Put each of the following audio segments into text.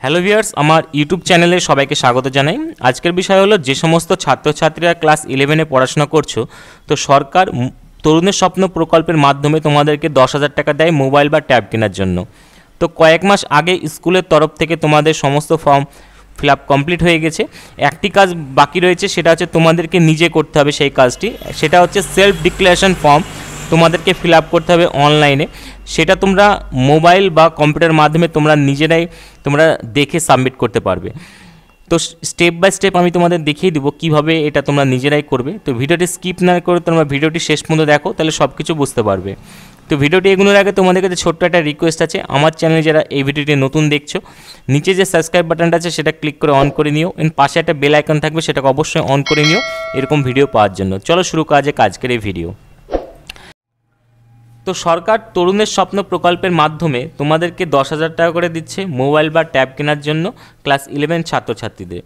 Hello viewers, আমার YouTube চ্যানেলে সবাইকে স্বাগত জানাই। আজকের বিষয় হলো যে সমস্ত ছাত্রছাত্রীরা ক্লাস 11-এ পড়াশোনা করছো, তো সরকার তরুণের স্বপ্ন প্রকল্পের মাধ্যমে তোমাদেরকে 10,000 টাকা দেয় মোবাইল বা ট্যাব কেনার জন্য। তো কয়েক মাস আগে স্কুলের তরফ থেকে তোমাদের সমস্ত ফর্ম ফিল আপ কমপ্লিট হয়ে গেছে। একটি কাজ বাকি রয়েছে, সেটা হচ্ছে তোমাদেরকে নিজে করতে হবে সেই কাজটি। সেটা হচ্ছে সেলফ ডিক্লারেশন ফর্ম তোমাদেরকে ফিল আপ করতে হবে অনলাইনে। সেটা তোমরা মোবাইল বা কম্পিউটার মাধ্যমে তোমরা নিজেরাই দেখে সাবমিট করতে পারবে। তো স্টেপ বাই স্টেপ আমি তোমাদের দেখিয়ে দেবো কীভাবে এটা তোমরা নিজেরাই করবে। তো ভিডিওটি স্কিপ না করে তোমরা ভিডিওটি শেষ পর্যন্ত দেখো, তাহলে সব কিছু বুঝতে পারবে। তো ভিডিওটি এগোনোর আগে তোমাদের কাছে ছোট্ট একটা রিকোয়েস্ট আছে, আমার চ্যানেলে যারা এই ভিডিওটি নতুন দেখছো, নিচে যে সাবস্ক্রাইব বাটনটা আছে সেটা ক্লিক করে অন করে নিও। পাশে একটা বেল আইকন থাকবে, সেটাকে অবশ্যই অন করে নিও এরকম ভিডিও পাওয়ার জন্য। চলো শুরু করা যাক আজকের এই ভিডিও। তো সরকার তরুণের স্বপ্ন প্রকল্পের মাধ্যমে তোমাদেরকে 10,000 টাকা করে দিচ্ছে মোবাইল বা ট্যাব কেনার জন্য ক্লাস 11 ছাত্রছাত্রীদের।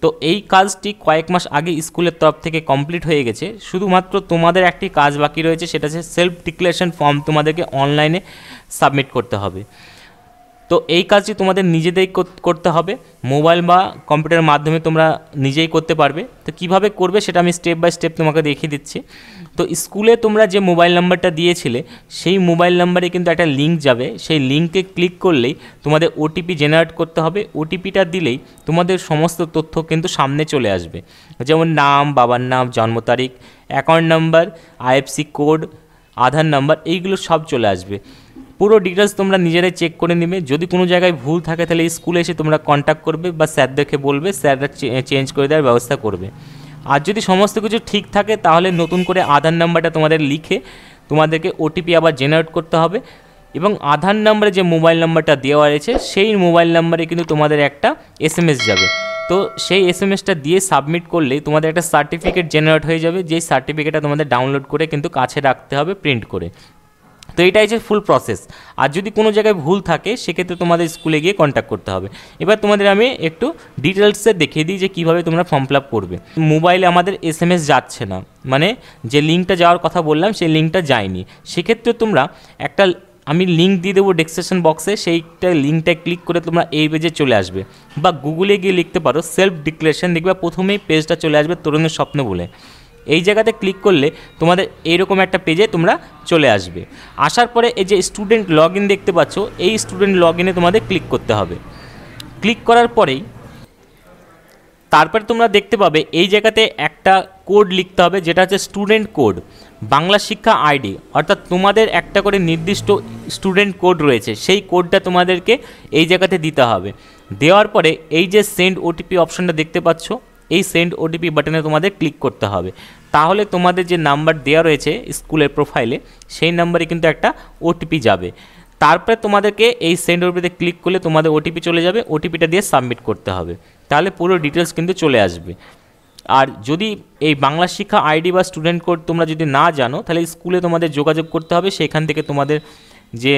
তো এই কাজটি কয়েক মাস আগে স্কুলের তরফ থেকে কমপ্লিট হয়ে গেছে। শুধুমাত্র তোমাদের একটি কাজ বাকি রয়েছে, সেটা হচ্ছে সেলফ ডিক্লারেশন ফর্ম তোমাদেরকে অনলাইনে সাবমিট করতে হবে। তো এই কাজটি তোমাদের নিজেদেরই করতে হবে, মোবাইল বা কম্পিউটারের মাধ্যমে তোমরা নিজেই করতে পারবে। তো কিভাবে করবে সেটা আমি স্টেপ বাই স্টেপ তোমাকে দেখিয়ে দিচ্ছি। তো স্কুলে তোমরা যে মোবাইল নাম্বারটা দিয়েছিলে, সেই মোবাইল নাম্বারে কিন্তু একটা লিঙ্ক যাবে। সেই লিঙ্কে ক্লিক করলেই তোমাদের ওটিপি জেনারেট করতে হবে। ওটিপিটা দিলেই তোমাদের সমস্ত তথ্য কিন্তু সামনে চলে আসবে, যেমন নাম, বাবার নাম, জন্ম তারিখ, অ্যাকাউন্ট নাম্বার, আইএফসি কোড, আধার নাম্বার, এইগুলো সব চলে আসবে। পুরো ডিটেলস তোমরা নিজেরাই চেক করে নেবে। যদি কোনো জায়গায় ভুল থাকে তাহলে স্কুলে এসে তোমরা কন্ট্যাক্ট করবে বা স্যারদেরকে বলবে, স্যাররা চেঞ্জ করে দেওয়ার ব্যবস্থা করবে। আর যদি সমস্ত কিছু ঠিক থাকে তাহলে নতুন করে আধার নাম্বারটা তোমাদের লিখে তোমাদেরকে ওটিপি আবার জেনারেট করতে হবে। এবং আধার নাম্বারে যে মোবাইল নাম্বারটা দেওয়া রয়েছে সেই মোবাইল নাম্বারে কিন্তু তোমাদের একটা SMS যাবে। তো সেই SMSটা দিয়ে সাবমিট করলেই তোমাদের একটা সার্টিফিকেট জেনারেট হয়ে যাবে, যেই সার্টিফিকেটটা তোমাদের ডাউনলোড করে কিন্তু কাছে রাখতে হবে প্রিন্ট করে। তো এটাই হচ্ছে ফুল প্রসেস। আর যদি কোনো জায়গায় ভুল থাকে সেক্ষেত্রে তোমাদের স্কুলে গিয়ে কন্ট্যাক্ট করতে হবে। এবার তোমাদের আমি একটু ডিটেলসে দেখিয়ে দিই যে কীভাবে তোমরা ফর্ম ফিল আপ করবে। মোবাইলে আমাদের SMS যাচ্ছে না, মানে যে লিঙ্কটা যাওয়ার কথা বললাম সেই লিঙ্কটা যায়নি। সেক্ষেত্রে তোমরা একটা আমি লিঙ্ক দিয়ে দেবো ডেসক্রিপশন বক্সে, সেইটা লিঙ্কটায় ক্লিক করে তোমরা এই পেজে চলে আসবে। বা গুগলে গিয়ে লিখতে পারো সেলফ ডিক্লারেশন, দেখবে প্রথমেই পেজটা চলে আসবে তরুণের স্বপ্ন বলে। এই জায়গাতে ক্লিক করলে তোমাদের এইরকম একটা পেজে তোমরা চলে আসবে। আসার পরে এই যে স্টুডেন্ট লগ ইন দেখতে পাচ্ছ, এই স্টুডেন্ট লগ ইনে তোমাদের ক্লিক করতে হবে। ক্লিক করার পরেই তারপরে তোমরা দেখতে পাবে এই জায়গাতে একটা কোড লিখতে হবে, যেটা হচ্ছে স্টুডেন্ট কোড, বাংলা শিক্ষা আইডি। অর্থাৎ তোমাদের একটা করে নির্দিষ্ট স্টুডেন্ট কোড রয়েছে, সেই কোডটা তোমাদেরকে এই জায়গাতে দিতে হবে। দেওয়ার পরে এই যে সেন্ড ওটিপি অপশনটা দেখতে পাচ্ছ, এই সেন্ড ওটিপি বাটনে তোমাদের ক্লিক করতে হবে। তাহলে তোমাদের যে নাম্বার দেওয়া রয়েছে স্কুলের প্রোফাইলে, সেই নাম্বারে কিন্তু একটা ওটিপি যাবে। তারপরে তোমাদেরকে এই সেন্ড ওটিপিতে ক্লিক করলে তোমাদের ওটিপি চলে যাবে, ওটিপিটা দিয়ে সাবমিট করতে হবে। তাহলে পুরো ডিটেলস কিন্তু চলে আসবে। আর যদি এই বাংলা শিক্ষা আইডি বা স্টুডেন্ট কোড তোমরা যদি না জানো, তাহলে স্কুলে তোমাদের যোগাযোগ করতে হবে, সেখান থেকে তোমাদের যে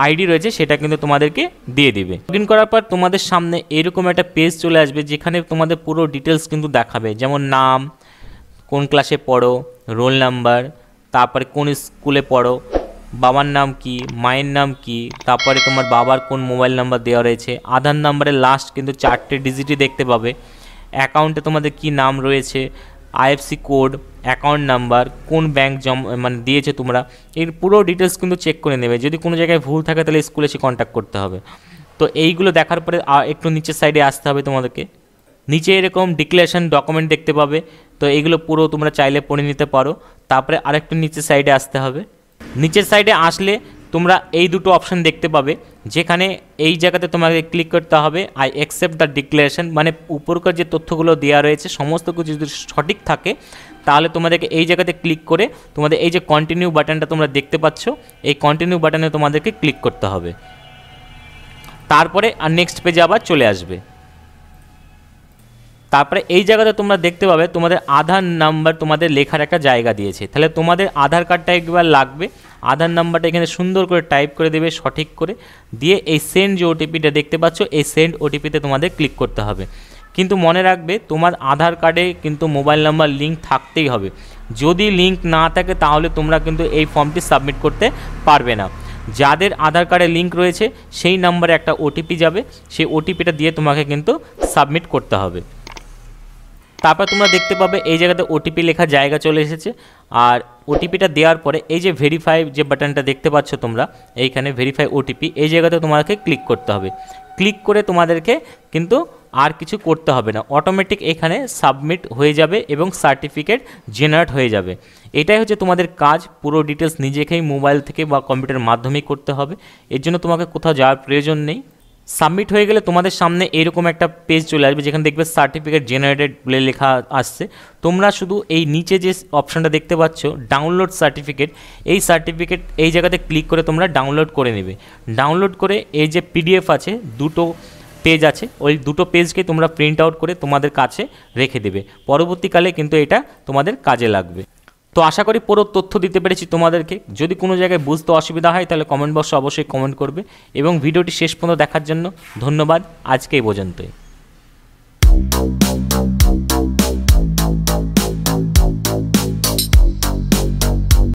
আইডি রয়েছে সেটা কিন্তু তোমাদেরকে দিয়ে দিবে। লগ ইন করার পর তোমাদের সামনে এরকম একটা পেজ চলে আসবে, যেখানে তোমাদের পুরো ডিটেলস কিন্তু দেখাবে, যেমন নাম, কোন ক্লাসে পড়ো, রোল নাম্বার, তারপরে কোন স্কুলে পড়ো, বাবার নাম কি, মায়ের নাম কি, তারপরে তোমার বাবার কোন মোবাইল নাম্বার দেওয়া রয়েছে, আধার নাম্বারের লাস্ট কিন্তু 4টে ডিজিটই দেখতে পাবে, অ্যাকাউন্টে তোমাদের কি নাম রয়েছে, আইএফসি কোড, অ্যাকাউন্ট নাম্বার, কোন ব্যাংক দিয়েছে তোমরা, এর পুরো ডিটেলস কিন্তু চেক করে নেবে। যদি কোনো জায়গায় ভুল থাকে তাহলে স্কুলে এসে কন্ট্যাক্ট করতে হবে। তো এইগুলো দেখার পরে একটু নিচের সাইডে আসতে হবে তোমাদেরকে। নিচে এরকম ডিক্লারেশন ডকুমেন্ট দেখতে পাবে, তো এইগুলো পুরো তোমরা চাইলে পড়ে নিতে পারো। তারপরে আরেকটু নিচের সাইডে আসতে হবে। নিচের সাইডে আসলে তোমরা এই দুটো অপশান দেখতে পাবে, যেখানে এই জায়গাতে তোমাকে ক্লিক করতে হবে আই অ্যাকসেপ্ট দ্য ডিক্লারেশন, মানে উপরকার যে তথ্যগুলো দেওয়া রয়েছে সমস্ত কিছু যদি সঠিক থাকে তাহলে তোমাদেরকে এই জায়গাতে ক্লিক করে তোমাদের এই যে কন্টিনিউ বাটনটা তোমরা দেখতে পাচ্ছ, এই কন্টিনিউ বাটনে তোমাদেরকে ক্লিক করতে হবে। তারপরে আর নেক্সট পেজে আবার চলে আসবে। তারপরে এই জায়গাতে তোমরা দেখতে পাবে তোমাদের আধার নাম্বার তোমাদের লেখার একটা জায়গা দিয়েছে, তাহলে তোমাদের আধার কার্ডটা একবার লাগবে। আধার নাম্বারটা এখানে সুন্দর করে টাইপ করে দেবে সঠিক করে, দিয়ে এই সেন্ড যে ওটিপিটা দেখতে পাচ্ছ, এই সেন্ড ওটিপিতে তোমাদের ক্লিক করতে হবে। কিন্তু মনে রাখবে তোমার আধার কার্ডে কিন্তু মোবাইল নাম্বার লিঙ্ক থাকতেই হবে। যদি লিঙ্ক না থাকে তাহলে তোমরা কিন্তু এই ফর্মটি সাবমিট করতে পারবে না। যাদের আধার কার্ডে লিঙ্ক রয়েছে সেই নাম্বারে একটা ওটিপি যাবে, সেই ওটিপিটা দিয়ে তোমাকে কিন্তু সাবমিট করতে হবে। তারপর তোমরা দেখতে পাবে এই জায়গাতে ওটিপি লেখা জায়গা চলে এসেছে। আর ওটিপিটা দেওয়ার পরে এই যে ভেরিফাই যে বাটনটা দেখতে পাচ্ছ তোমরা, এইখানে ভেরিফাই ওটিপি, এই জায়গাতে তোমাকে ক্লিক করতে হবে। ক্লিক করে তোমাদেরকে কিন্তু আর কিছু করতে হবে না, অটোমেটিক এখানে সাবমিট হয়ে যাবে এবং সার্টিফিকেট জেনারেট হয়ে যাবে। এটাই হচ্ছে তোমাদের কাজ। পুরো ডিটেলস নিজেকেই মোবাইল থেকে বা কম্পিউটারের মাধ্যমেই করতে হবে, এর জন্য তোমাকে কোথাও যাওয়ার প্রয়োজন নেই। সাবমিট হয়ে গেলে তোমাদের সামনে এরকম একটা পেজ চলে আসবে যেখানে দেখবে সার্টিফিকেট জেনারেটেড বলে লেখা আসছে। তোমরা শুধু এই নিচে যে অপশানটা দেখতে পাচ্ছ ডাউনলোড সার্টিফিকেট, এই সার্টিফিকেট এই জায়গাতে ক্লিক করে তোমরা ডাউনলোড করে নেবে। ডাউনলোড করে এই যে পিডিএফ আছে, দুটো পেজ আছে, ওই দুটো পেজকে তোমরা প্রিন্ট আউট করে তোমাদের কাছে রেখে দেবে। পরবর্তীকালে কিন্তু এটা তোমাদের কাজে লাগবে। তো আশা করি পুরো তথ্য দিতে পেরেছি তোমাদেরকে। যদি কোনো জায়গায় বুঝতে অসুবিধা হয় তাহলে কমেন্ট বক্সে অবশ্যই কমেন্ট করবে, এবং ভিডিওটি শেষ পর্যন্ত দেখার জন্য ধন্যবাদ। আজকে এই পর্যন্তই।